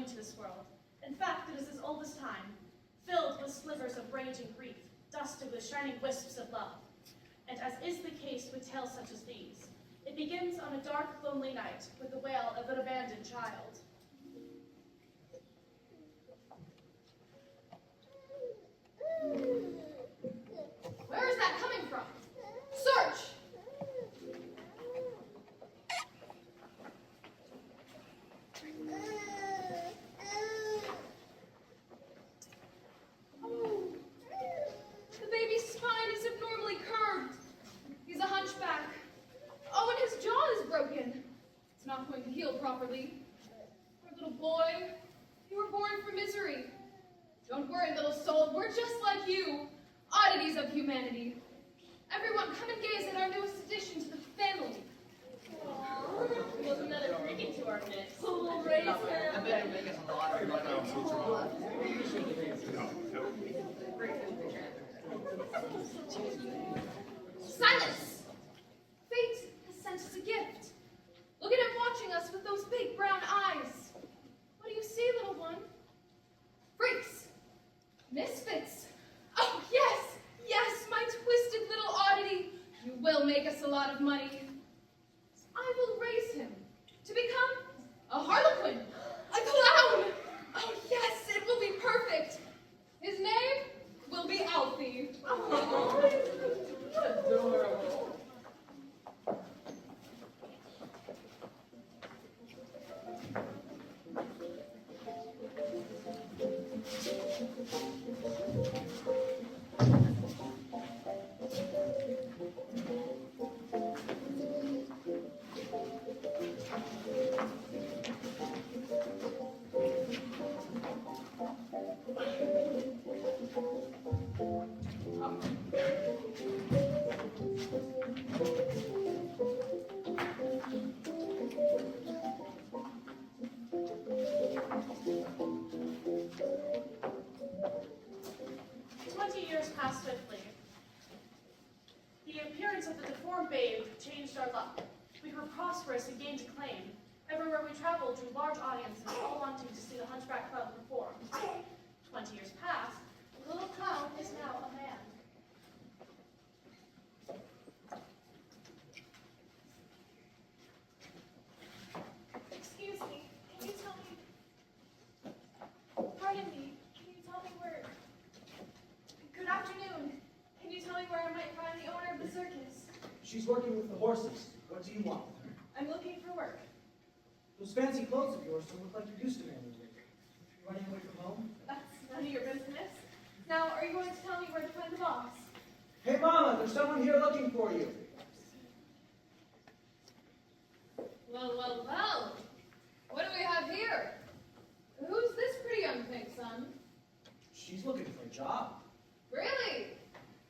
new to this world. In fact, it is as old as time, filled with slivers of rage and grief, dusted with shining wisps of love. And as is the case with tales such as these, it begins on a dark, lonely night with the wail of an abandoned child. Where is that coming from? Search! Oh, the baby's spine is abnormally curved. He's a hunchback. Oh, and his jaw is broken. It's not going to heal properly. Poor little boy, you were born for misery. Don't worry, little soul, we're just like you, oddities of humanity. Everyone, come and gaze at our newest addition to the family. Aww. Welcome another freak into our midst. Who will raise him? I bet it'll make us a lot of money. Silence! Fate has sent us a gift. Look at him watching us with those big brown eyes. What do you see, little one? Freaks! Misfits! Oh, yes! Yes, my twisted little oddity! You will make us a lot of money. I will raise him to become a harlequin, a clown! Oh, yes, it will be perfect. His name will be Alfie. Oh, Adorable. prosperous and gained acclaim. Everywhere we traveled drew large audiences, all wanting to see the Hunchback Clown perform. 20 years passed, the little clown is now a man. Excuse me, can you tell me, pardon me, can you tell me where, good afternoon, can you tell me where I might find the owner of the circus? She's working with the horses. What do you want with her? I'm looking for work. Those fancy clothes of yours don't look like you're used to managing. You running away from home? That's none of your business. Now, are you going to tell me where to find the boss? Hey, Mama, there's someone here looking for you. Well, well, well. What do we have here? Who's this pretty young thing, son? She's looking for a job. Really?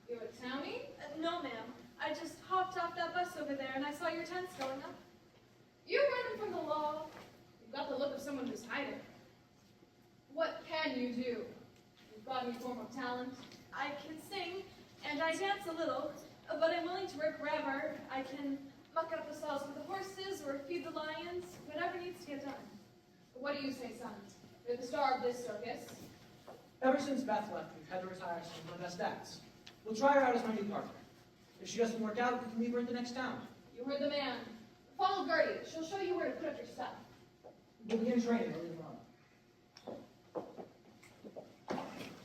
You a townie? No, ma'am. I just hopped off that bus over there and I saw your tents going up. You're running from the law. You've got the look of someone who's hiding. What can you do? You've got any form of talent? I can sing and I dance a little, but I'm willing to work wherever. I can muck up the stalls for the horses or feed the lions, whatever needs to get done. What do you say, son? You're the star of this circus. Ever since Beth left, we've had to retire some of my best acts. We'll try her out as my new partner. If she doesn't work out, we can leave her at the next town. You heard the man. Follow Gertie. She'll show you where to put up your stuff. We'll begin training early tomorrow.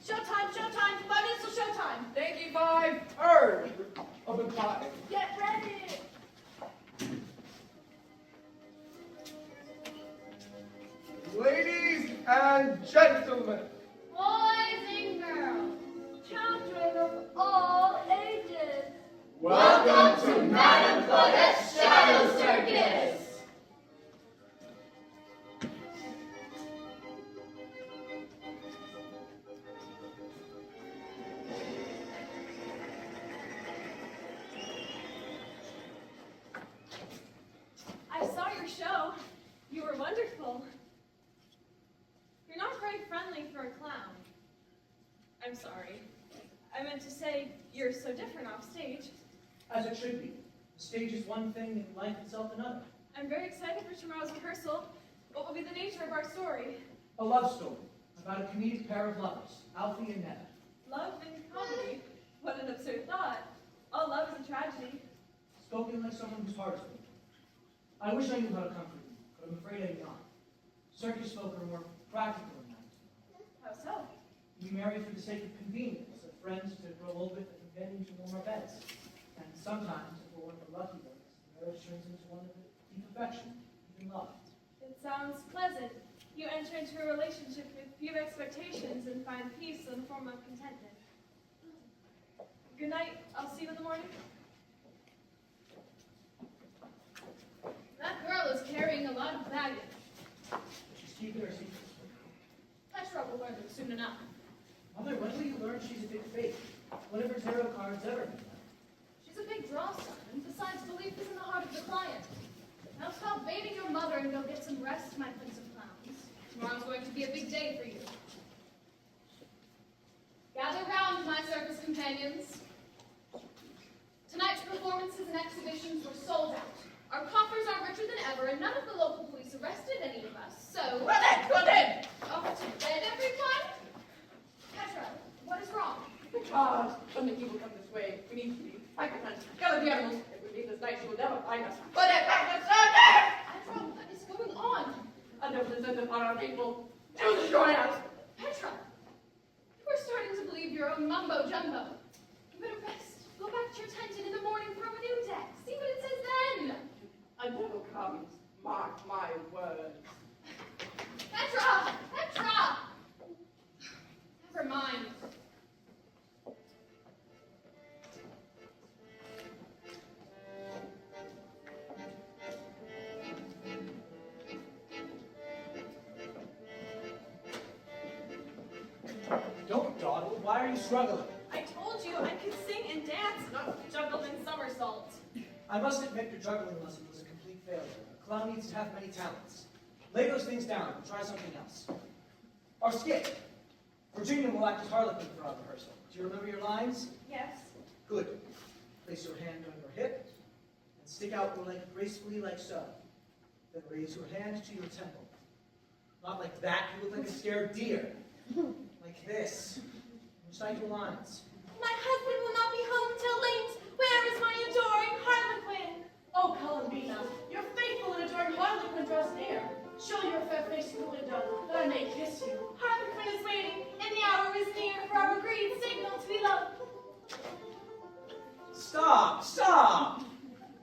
Showtime, showtime, 5 minutes till showtime. Thank you, 5. Urge. Open 5. Get ready. Ladies and gentlemen, Boys and girls, children of all ages. welcome to Madame Claudette's Shadow Circus. I saw your show. You were wonderful. You're not very friendly for a clown. I'm sorry. I meant to say you're so different off stage. As it should be. The stage is one thing and life itself another. I'm very excited for tomorrow's rehearsal. What will be the nature of our story? A love story about a comedic pair of lovers, Alfie and Netta. Love and comedy? What an absurd thought. All love is a tragedy. Spoken like someone whose heart is broken. I wish I knew how to comfort you, but I'm afraid I do not. Circus folk are more practical than that. How so? We marry for the sake of convenience, of friends to grow old with and companions to warm our beds. And sometimes, if we're one of the lucky ones, marriage turns into one of deep affection, even love. It sounds pleasant. You enter into a relationship with few expectations and find peace in the form of contentment. Good night. I'll see you in the morning. That girl is carrying a lot of baggage. She's keeping her secrets. Petra will learn it soon enough. Mother, when will you learn she's a big fake? What have her tarot cards ever been like? She's a big draw star, and besides, belief is in the heart of the client. Now stop baiting your mother and go get some rest, my prince of clowns. Tomorrow's going to be a big day for you. Gather round, my circus companions. Tonight's performances and exhibitions were sold out. Our coffers are richer than ever, and none of the local police arrested any of us, so... Run in! Off to bed, everyone? Petra, what is wrong? Because when the people come this way, we need to be microphones. Gather the animals. If we leave this night, she will never find us. Put it back to circus! Petra, what is going on? A noble descent upon our people to destroy us. Petra, you are starting to believe your own mumbo-jumbo. You better rest. Go back to your tent and in the morning throw a new deck. See what it says then. A devil comes. Mark my words. Petra! Petra! Never mind. Don't dawdle. Why are you struggling? I told you I could sing and dance, not juggle and somersault. I must admit your juggling lesson was a complete failure. A clown needs to have many talents. Lay those things down and try something else. Our skit. Virginia will act as Harlequin for our rehearsal. Do you remember your lines? Yes. Good. Place your hand on your hip and stick out your leg gracefully like so. Then raise your hand to your temple. Not like that, you look like a scared deer. Like this. Recite your lines. My husband will not be home till late. Where is my adoring Harlequin? Oh, Columbina, your faithful and adoring Harlequin draws near. Show your fair face to the window, that I may kiss you. Harlequin is waiting, and the hour is near for our agreed signal to be loved. Stop! Stop!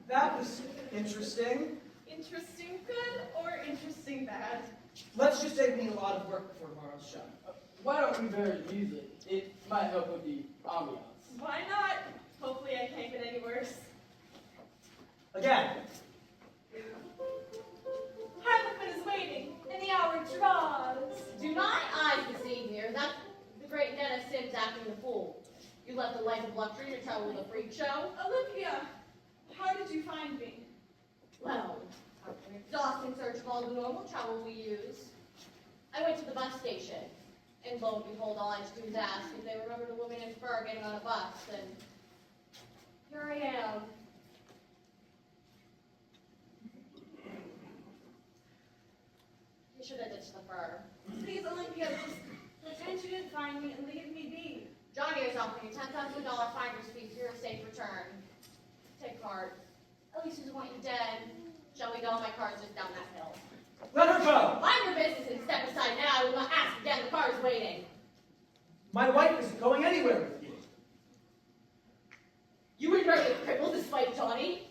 That was interesting. Interesting good or interesting bad? Let's just say we need a lot of work before tomorrow's show. Why don't we bury the music? It might help with the ambiance. Why not? Hopefully I can't get any worse. Again. Harlequin is waiting, and the hour draws. Do my eyes deceive me, or that's the great Netta Sims acting the fool? You left a life of luxury to travel with a freak show? Olivia, how did you find me? Well, after an exhausting search of all the normal travel we use, I went to the bus station, and lo and behold, all I had to do was ask if they remembered a woman in fur getting on a bus, and here I am. You should have ditched the fur. Please, Olympia, just pretend you didn't find me and leave me be. Johnny is offering you $10,000 finder's fee for your safe return. Take heart. At least he doesn't want you dead. Shall we go? My car's just down that hill. Let her go! Mind your business and step aside now. I will not ask again. The car's waiting. My wife isn't going anywhere with you. You were nearly crippled despite Johnny.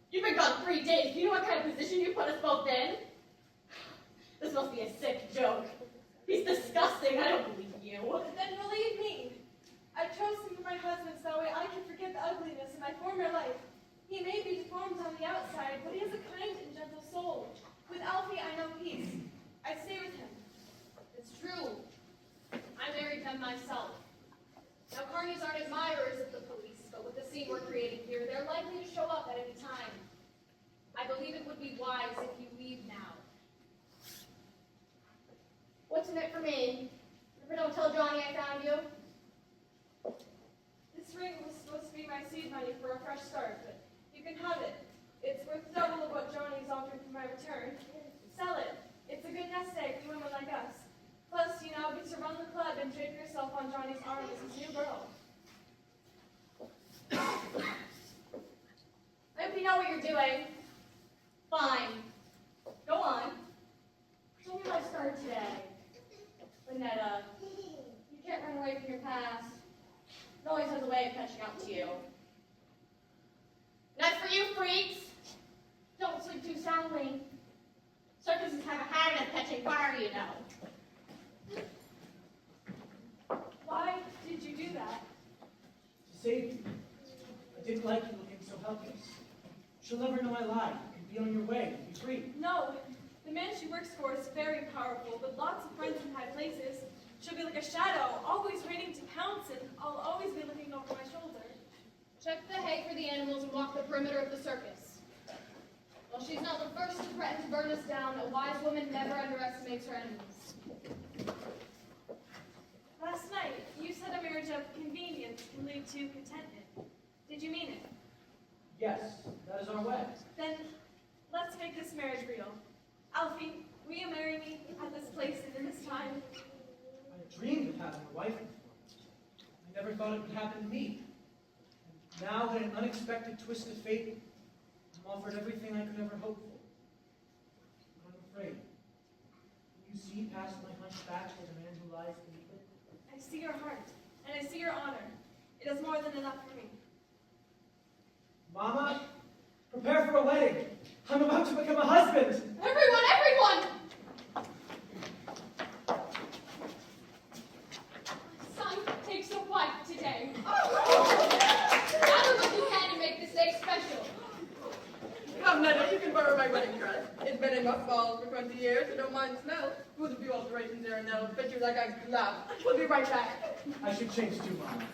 You've been gone 3 days. Do you know what kind of position you put us both in? This must be a sick joke. He's disgusting. I don't believe you. Then believe me. I chose him for my husband so that way I can forget the ugliness of my former life. He may be deformed on the outside, but he has a kind and gentle soul. With Alfie, I know peace. I stay with him. It's true. I married them myself. Now, carnies aren't admirers of the police, but with the scene we're creating here, they're likely to show up at any time. I believe it would be wise if you leave now. What's in it for me? Never don't tell Johnny I found you. This ring was supposed to be my seed money for a fresh start, but you can have it. It's worth double of what Johnny's offering for my return. Sell it. It's a good nest egg for women like us. join the club and drape yourself on Johnny's arm as his new girl. I hope you know what you're doing. Fine. Go on. Tell me how I started today. Lynetta, you can't run away from your past. It always has a way of catching up to you. And as for you freaks, don't sleep too soundly. Circuses have a habit of catching fire, you know. Why did you do that? To save you. I didn't like you looking so helpless. She'll never know I lied. You can be on your way and be free. No, the man she works for is very powerful, with lots of friends in high places. She'll be like a shadow, always waiting to pounce, and I'll always be looking over my shoulder. Check the hay for the animals and walk the perimeter of the circus. While she's not the first to threaten to burn us down, a wise woman never underestimates her enemies. Last night, you said a marriage of convenience can lead to contentment. Did you mean it? Yes, that is our way. Then, let's make this marriage real. Alfie, will you marry me at this place and in this time? I had dreamed of having a wife before. I never thought it would happen to me. And now, in an unexpected twist of fate, I'm offered everything I could ever hope for. But I'm afraid. Can you see past my hunched back to the man who lies beneath it? I see your heart, and I see your honor. It is more than enough for me. Mama, prepare for a wedding. I'm about to become a husband. Everyone! Son, take some wife today. Gather what you can and make this day special. Come, Netta, you can borrow my wedding dress. It's been in mothballs for 20 years, so don't mind the smell. With a few alterations here and there, it'll fit you like a glove. We'll be right back. I should change too, Mama.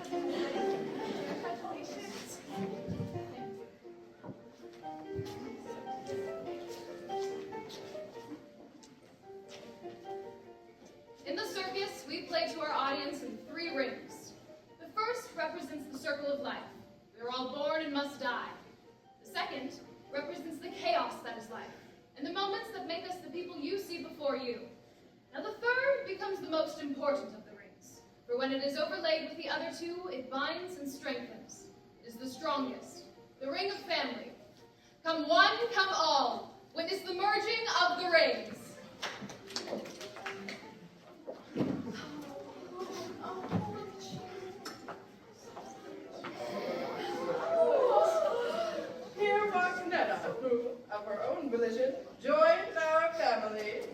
Congratulations. In the circus, we play to our audience in 3 rings. The first represents the circle of life. We are all born and must die. The second represents the chaos that is life, and the moments that make us the people you see before you. Now the third becomes the most important of the rings, for when it is overlaid with the other 2, it binds and strengthens. It is the strongest, the ring of family. Come one, come all. Witness the merging of the rings. Here walks Netta, who, of her own volition, joins our family.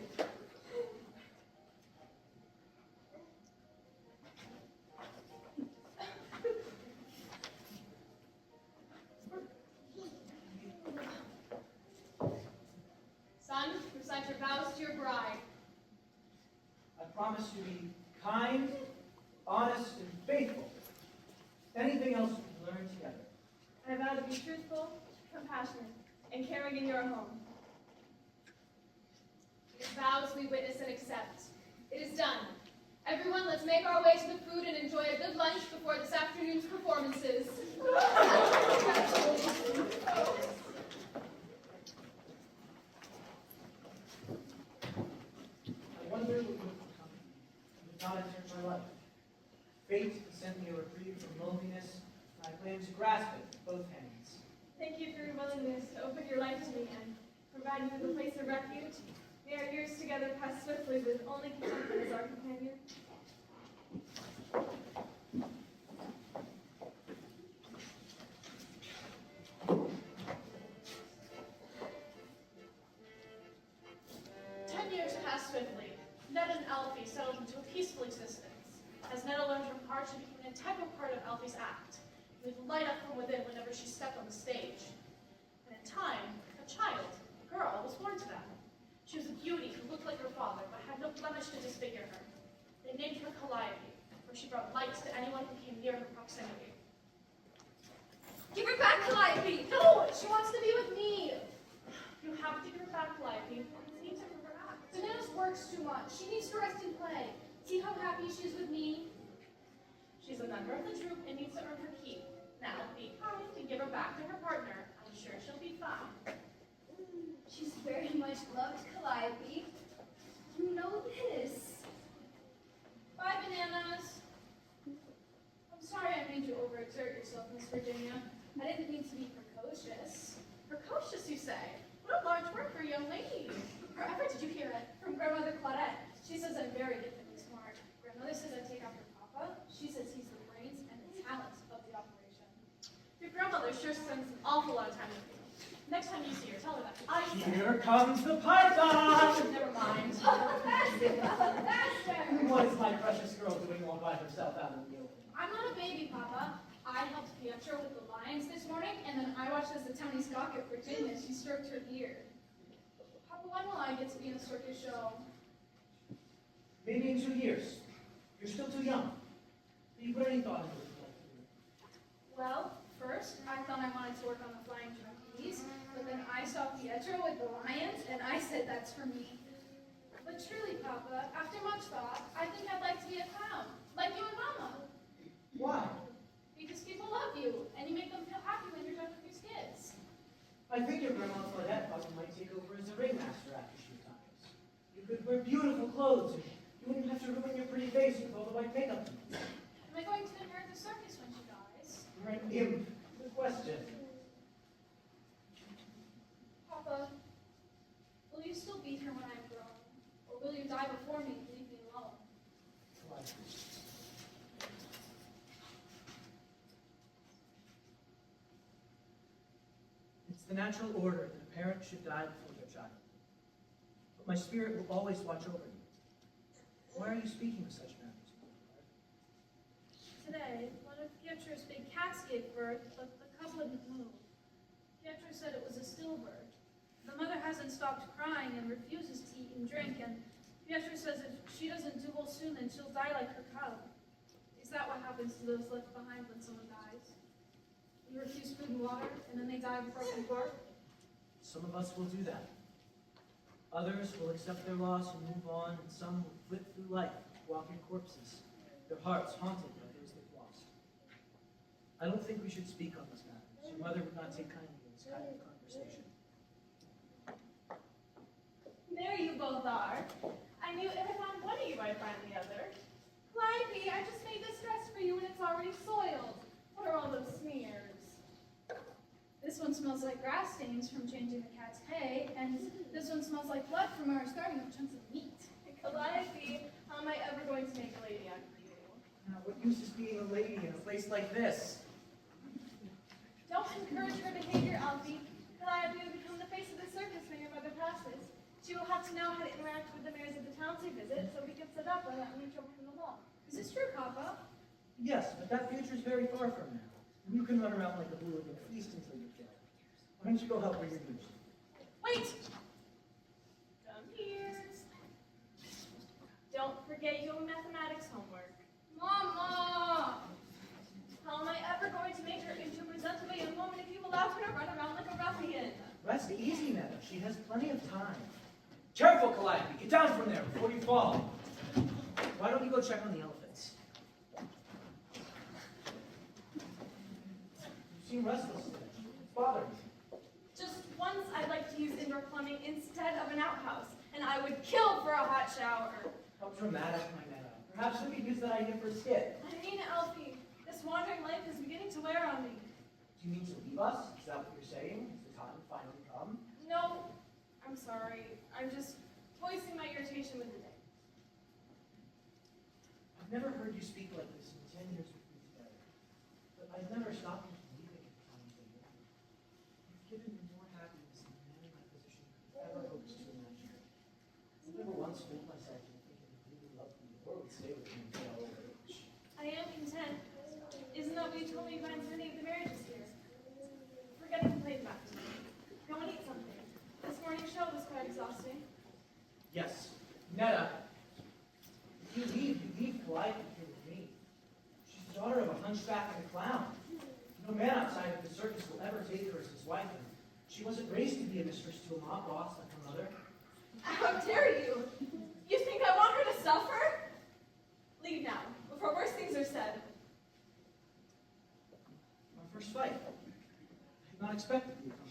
Son, recite your vows to your bride. I promise to be kind, honest, and faithful. Anything else we can learn together. I vow to be truthful, compassionate, and caring in your home. These vows we witness and accept. It is done. Everyone, let's make our way to the food and enjoy a good lunch before this afternoon's performances. I wonder what would have become of me if not entered my life. Fate has sent me a reprieve from loneliness, and I plan to grasp it with both hands. Thank you for your willingness to open your life to me and provide me with a place of refuge. May our years together pass swiftly with only contentment as our companion. Years passed swiftly. Ned and Alfie settled into a peaceful existence. As Ned learned her part, she became an integral part of Alfie's act. It would light up from within whenever she stepped on the stage. And in time, a child, a girl, was born to them. She was a beauty who looked like her father, but had no blemish to disfigure her. They named her Calliope, for she brought light to anyone who came near her proximity. Give her back, Calliope! No, she wants to be with me. You have to give her back, Calliope. It's need to her act. Bananas works too much. She needs to rest and play. See how happy she is with me? She's a member of the troupe and needs to earn her keep. Now, be kind and give her back to her partner. I'm sure she'll be fine. She's Very much loved, Calliope. You know this. Bye, bananas. I'm sorry I made you overexert yourself, Miss Virginia. I didn't mean to be precocious. Precocious, you say? What a large word for a young lady. Wherever did you hear it? From Grandmother Claudette. She says I'm very gifted smart. Grandmother says I take after Papa. She says he's the brains and the talent of the operation. Your grandmother sure spends an awful lot of time with you. Next time you see her, tell her that. I said. Here comes the python! Never mind. Oh, faster, Papa, faster! What is my precious girl doing all by herself out in the open? I'm not a baby, Papa. I helped Pietro with the lions this morning, and then I watched as the townie squawk at Virginia. She stroked her ear. Papa, when will I get to be in a circus show? Maybe in 2 years. You're still too young. Have you put any thought into what you'd like to do? Well, first, I thought I wanted to work on the flying trapeze, but then I saw Pietro with the lions, and I said that's for me. But truly, Papa, after much thought, I think I'd like to be a clown, like you and Mama. Why? Because people love you, and you make them feel happy when you're done with your skits. I think your grandma Claudette thought you might take over as a ringmaster after she retires. You could wear beautiful clothes, and you wouldn't have to ruin your pretty face with all the white makeup. Am I going to inherit the circus when she dies? You're an imp. Good question. Papa, will you still beat her when I'm grown? Or will you die before me and leave me alone? Why? It's the natural order that a parent should die before their child. But my spirit will always watch over you. Why are you speaking of such matters? Today, one of Pietro's big cats gave birth, but the cub wouldn't move. Pietro said it was a stillbirth. The mother hasn't stopped crying and refuses to eat and drink, and Pietro says if she doesn't do well soon, then she'll die like her cub. Is that what happens to those left behind when someone dies? You refuse food and water, and then they die of a broken heart? Some of us will do that. Others will accept their loss and move on, and some will flit through life, walking corpses, their hearts haunted by those they've lost. I don't think we should speak on this matter. Your mother would not take kindly to this kind of conversation. There you both are. I knew if I found one of you, I'd find the other. Calliope, I just made this dress for you and it's already soiled. What are all those smears? This one smells like grass stains from changing the cat's hay, and this one smells like blood from our starting with chunks of meat. Calliope, how am I ever going to make a lady out of you? Now, what use is being a lady in a place like this? Don't encourage her behavior, Alfie. Calliope will become the face of the circus when your mother passes. She will have to know how to interact with the mayors of the towns we visit, so we can set up without any trouble from the law. Is this true, Papa? Yes, but that future is very far from now. And you can run around like a hooligan at least until you're killed. Why don't you go help where you're used? Wait! Come here. Don't forget your mathematics homework. Mama! How am I ever going to make her into a presentable young woman if you allow her to run around like a ruffian? Rest easy, Netta. She has plenty of time. Careful, Calliope. Get down from there before you fall. Why don't you go check on the elephants? You seem restless today. It's bothering you. Just once I'd like to use indoor plumbing instead of an outhouse, and I would kill for a hot shower. How dramatic, my Netta. Perhaps we could use that idea for a skit. I mean, Alfie, this wandering life is beginning to wear on me. Do you mean to leave us? Is that what you're saying? Has the time finally come? No, I'm sorry. I'm just voicing my irritation with the day. I've never heard you speak like this in 10 years with me together. But I've never stopped you from leaving at the time of the year. You've given me more happiness than a man in my position could ever hope to imagine. I never once fooled myself into thinking you really loved me or would stay with me until old age. I am content. Isn't that what you told me about many of the marriages here? Forget to complain about it. Go and eat something. This morning's show was quite exhausting. Yes, Netta. If you leave Calliope here with me. She's the daughter of a hunchback and a clown. No man outside of the circus will ever take her as his wife, and she wasn't raised to be a mistress to a mob boss like her mother. How dare you? You think I want her to suffer? Leave now, before worse things are said. My first fight. I had not expected the accompaniment.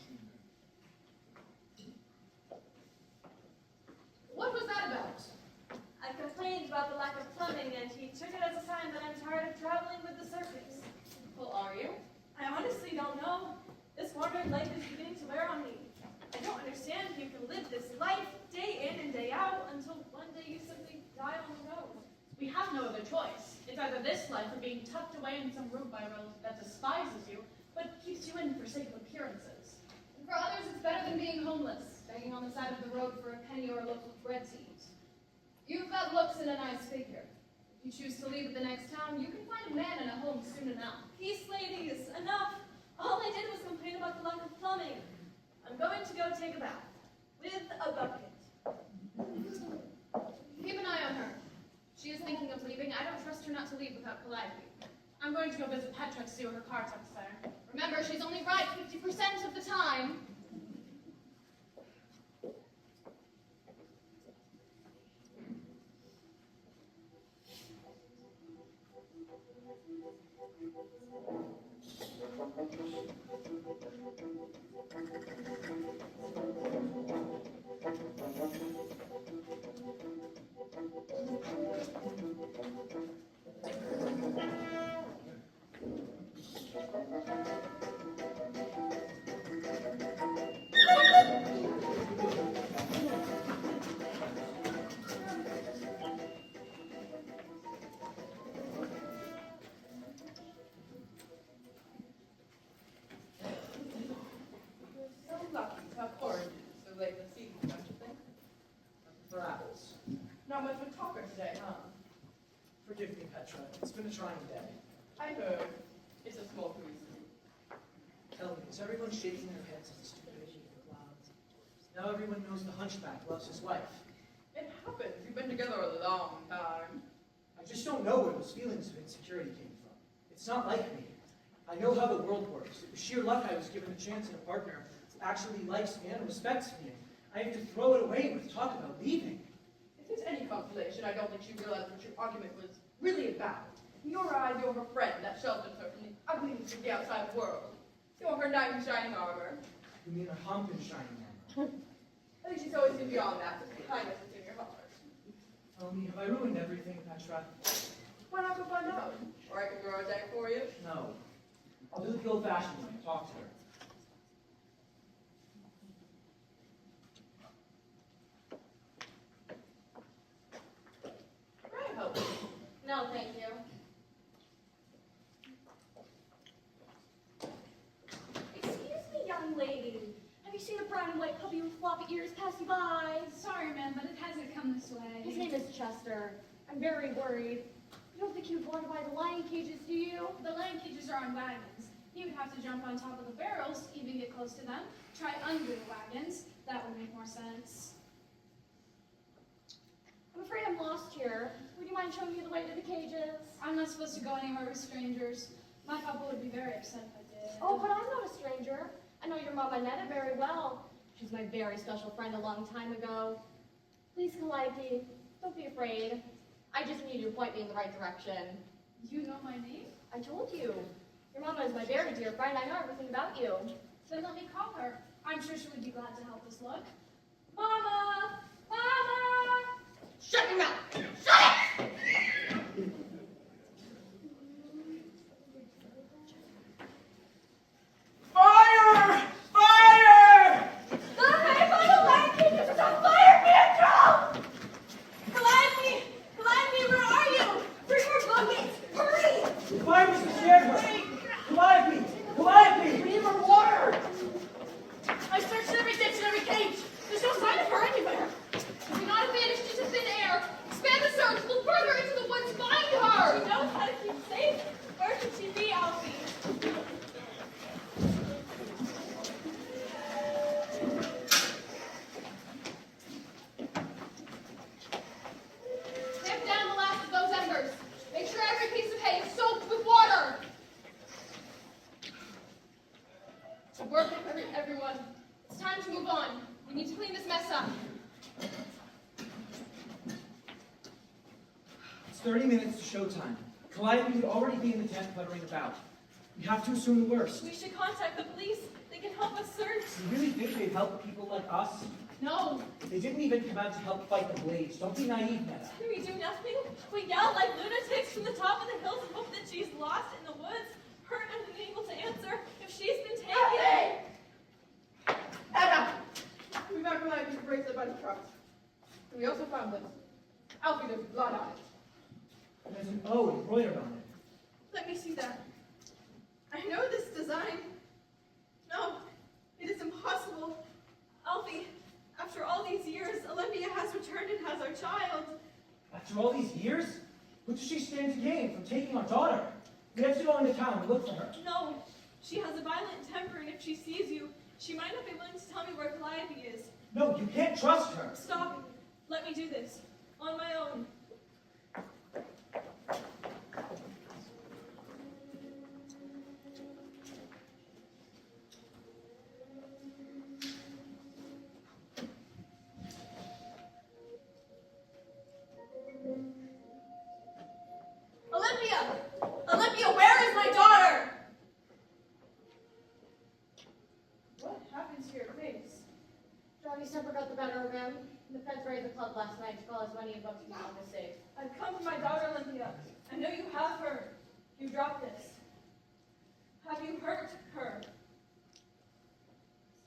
no other choice. It's either this life or being tucked away in some room by a relative that despises you, but keeps you in for sake of appearances. And for others, it's better than being homeless, begging on the side of the road for a penny or a loaf of bread to eat. You've got looks and a nice figure. If you choose to leave at the next town, you can find a man and a home soon enough. Peace, ladies, enough. All I did was complain about the lack of plumbing. I'm going to go take a bath. With a bucket. Keep an eye on her. She is thinking of leaving. I don't trust her not to leave without Calliope. I'm going to go visit Petra to see what her car tucks there. Remember, she's only right 50% of the time. So lucky to have oranges so late this evening, don't you think? For apples. Not much of a talker today, huh? Forgive me, Petra. It's been a trying day. I heard. It's a small coincidence. Tell me, is everyone shaking their heads at the stupidity of the clouds? Now everyone knows the hunchback loves his wife. It happens. We've been together a long time. I just don't know where those feelings of insecurity came from. It's not like me. I know how the world works. It was sheer luck I was given a chance in a partner who actually likes me and respects me. I have to throw it away with talk about leaving. If it's any consolation, I don't think she realized what your argument was really about. In your eyes, you're her friend that shelters her from the ugliness of the outside world. You're her knight in shining armor. You mean a hump in shining armor? I think she's always been beyond that, just the kindness that's in your heart. Tell me, have I ruined everything, Petra? Why not go find out? Or I can throw a deck for you. No. I'll do it the old-fashioned way. Talk to her. Right, help. No, thank you. Excuse me, young lady. Have you seen a brown and white puppy with floppy ears pass you by? Sorry, ma'am, but it hasn't come this way. His name is Chester. I'm very worried. You don't think he would want to buy the lion cages, do you? The lion cages are on wagons. He would have to jump on top of the barrels, even get close to them, try under the wagons. That would make more sense. I'm afraid I'm lost here. Would you mind showing me the way to the cages? I'm not supposed to go anywhere with strangers. My papa would be very upset if I did. Oh, but I'm not a stranger. I know your mama Netta very well. She's my very special friend a long time ago. Please, Calliope, don't be afraid. I just need you to point me in the right direction. You know my name? I told you. Your mama is my very dear friend. I know everything about you. Then let me call her. I'm sure she would be glad to help us look. Mama! Mama! Shut your mouth! Shut it! Fire! Fire! The hay by the lion cages is on fire, Pietro! Calliope! Calliope, where are you? Bring more buckets! Hurry! The fire must have scared her. Calliope! Calliope! We need more water! I searched every ditch and every cage. There's no sign of her anywhere. If we not have vanished into thin air, expand the search. Look further into the woods. Find her! She knows how to keep safe. Where could she be, Alfie? Tamp down the last of those embers. Make sure every piece of hay is soaked with water. Good work, everyone. It's time to move on. We need to clean this mess up. It's 30 minutes to showtime. Calliope would already be in the tent puttering about. We have to assume the worst. We should contact the police. They can help us search. You really think they'd help people like us? No. They didn't even come out to help fight the blaze. Don't be naive, Netta. We do nothing. We yell like lunatics from the top of the hills and hope that she's lost in the woods, hurt and unable to answer if she's been taken. Anna! We found Calliope's bracelet by the trucks. And we also found this. Alfie, there's blood on it. There's an O embroidered on it. Let me see that. I know this design. No, it is impossible. Alfie, after all these years, Olympia has returned and has our child. After all these years, what does she stand to gain from taking our daughter? We have to go into town and look for her. No, she has a violent temper, and if she sees you, she might not be willing to tell me where Calliope is. No, you can't trust her. Stop. Let me do this. On my own. Olympia! Olympia, where is my daughter? What happened to your face? Johnny's temper got the better of him. The feds raided the club last night to call his money and books from out of the safe. I've come for my daughter, Olympia. I know you have her. You dropped this. Have you hurt her?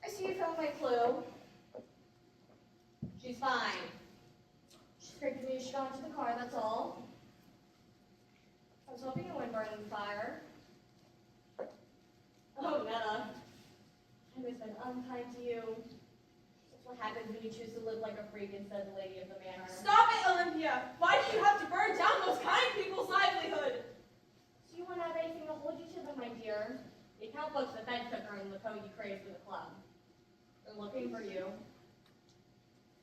I see you found my clue. She's fine. She scraped me shit onto the car, that's all. I was hoping it wouldn't burn in the fire. Oh, Netta. I was been unkind to you. That's what happens when you choose to live like a freak instead of the lady of the manor. Stop it, Olympia! Why do you have to burn down those kind people's livelihood? Do you want to have anything to hold you to them, my dear? The account books the feds took her and the code you created for the club. They're looking for you.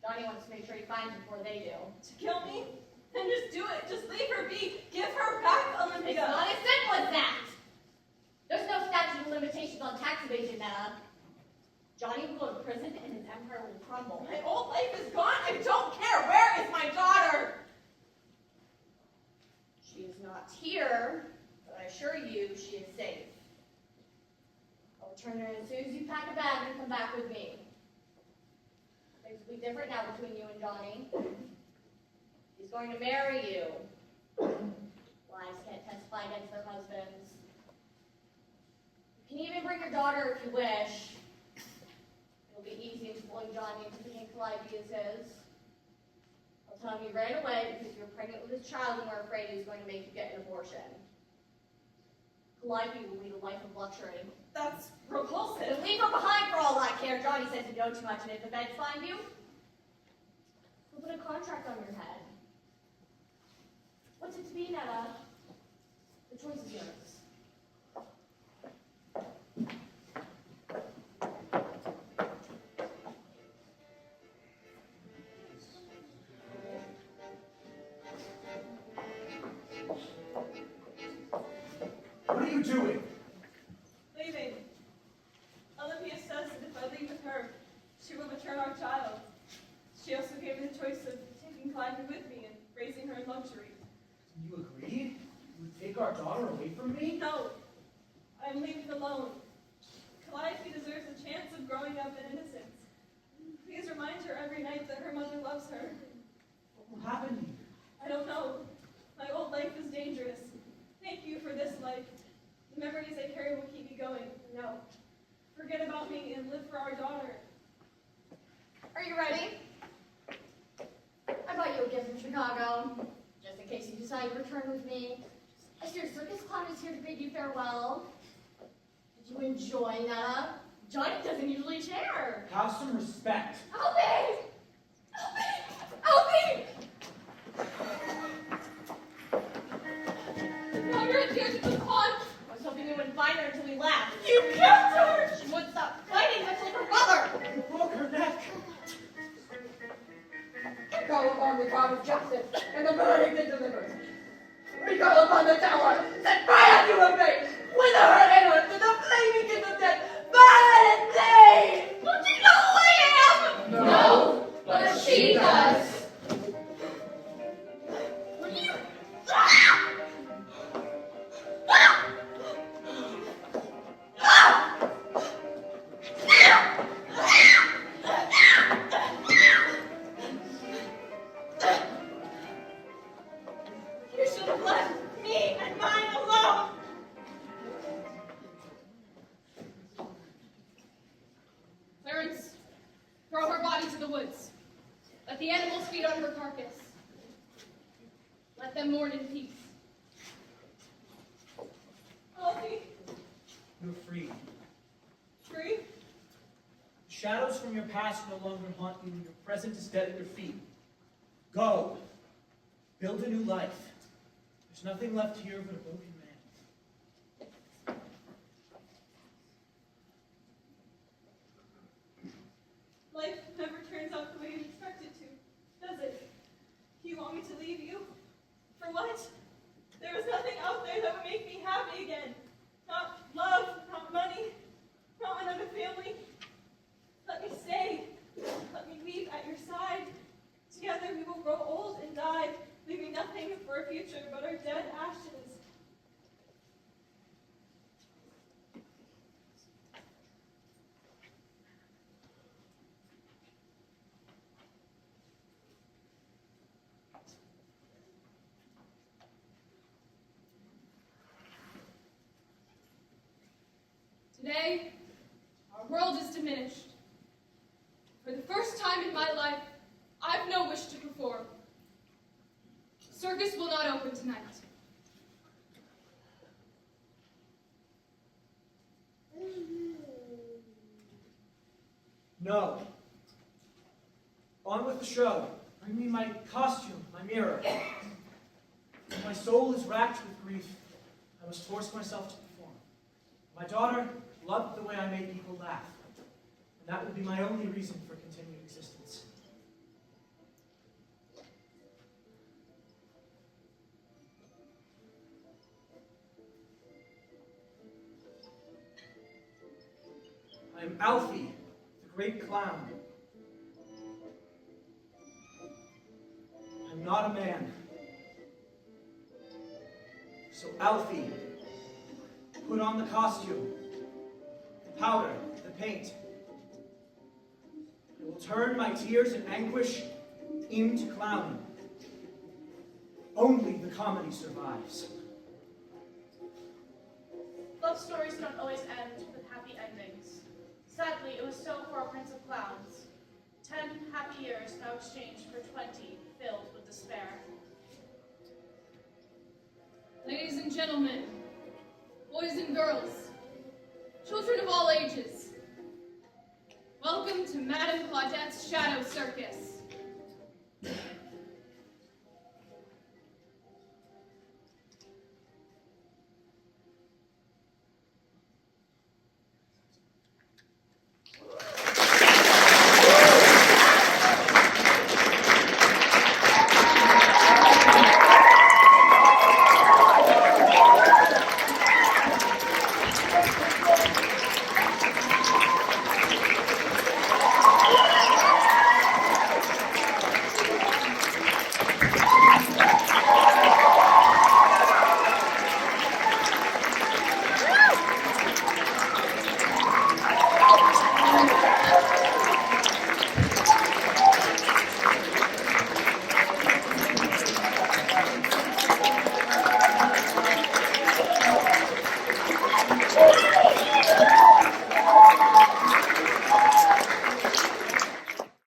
Johnny wants to make sure he finds you before they do. To kill me? Then just do it. Just leave her be. Give her back, It's Olympia. not as simple as that! There's no statute of limitations on tax evasion, Netta. Johnny will go to prison and his empire will crumble. My old life is gone. I don't care. Where is my daughter? She is not here, but I assure you she is safe. I'll return her as soon as you pack a bag and come back with me. Things will be different now between you and Johnny. He's going to marry you. Wives can't testify against their husbands. You can even bring your daughter if you wish. It'll be easy to bully Johnny into thinking Calliope is his. I'll tell him you ran away because you were pregnant with his child and were afraid he was going to make you get an abortion. Calliope will lead a life of luxury. That's repulsive. Then leave her behind for all I care. Johnny says you know too much, and if the feds find you, We'll put a contract on your head. What's it to be, Netta? The choice is yours. What are you doing? Leaving. Olympia says that if I leave with her, she will return our child. She also gave me the choice of taking Calliope with me and raising her in luxury. You agreed? You would take our daughter away from me? No, I'm leaving alone. Calliope deserves a chance of growing up in innocence. Please remind her every night that her mother loves her. What will happen to you? I don't know. My old life is dangerous. Thank you for this life. The memories I carry will keep me going. No. Forget about me and live for our daughter. Are you ready? I bought you a gift from Chicago, just in case you decide to return with me. I see your circus clown is here to bid you farewell. Did you enjoy, Netta? Johnny doesn't usually share. Have some respect. Alfie! Alfie! now you're in tears to the pond. I was hoping you wouldn't find her until we left. You killed her! She wouldn't stop fighting much like her mother. You broke her neck. Call upon the God of justice and the verdict it delivers. We call upon the tower, set fire to her face, wither her innards with the flaming kiss of death, burn and save! Don't you know who I am? No, but she does. What do you... You should have left me and mine alone! Clarence, throw her body to the woods. Let the animals feed on her carcass. Let them mourn in peace. Shadows from your past no longer haunt you, and your present is dead at your feet. Go. Build a new life. There's nothing left here but a broken man. Life never turns out the way you expect it to, does it? Do you want me to leave you? For what? There was nothing out there that would make me happy again. Not love, not money, not another family. Let me stay. Let me weep at your side. Together we will grow old and die, leaving nothing for a future but our dead ashes. Today, our world is diminished. For the first time in my life, I've no wish to perform. Circus will not open tonight. No. On with the show. Bring me my costume, my mirror. My soul is racked with grief. I must force myself to perform. My daughter loved the way I made people laugh, and that would be my only reason for continued existence. I am Alfie, the great clown. I'm not a man. So Alfie, put on the costume, the powder, the paint. I will turn my tears and anguish into clowning. Only the comedy survives. Love stories don't always end with happy endings. Sadly, it was so for our Prince of Clowns. 10 happy years now exchanged for 20 filled with despair. Ladies and gentlemen, boys and girls, children of all ages, welcome to Madame Claudette's Shadow Circus.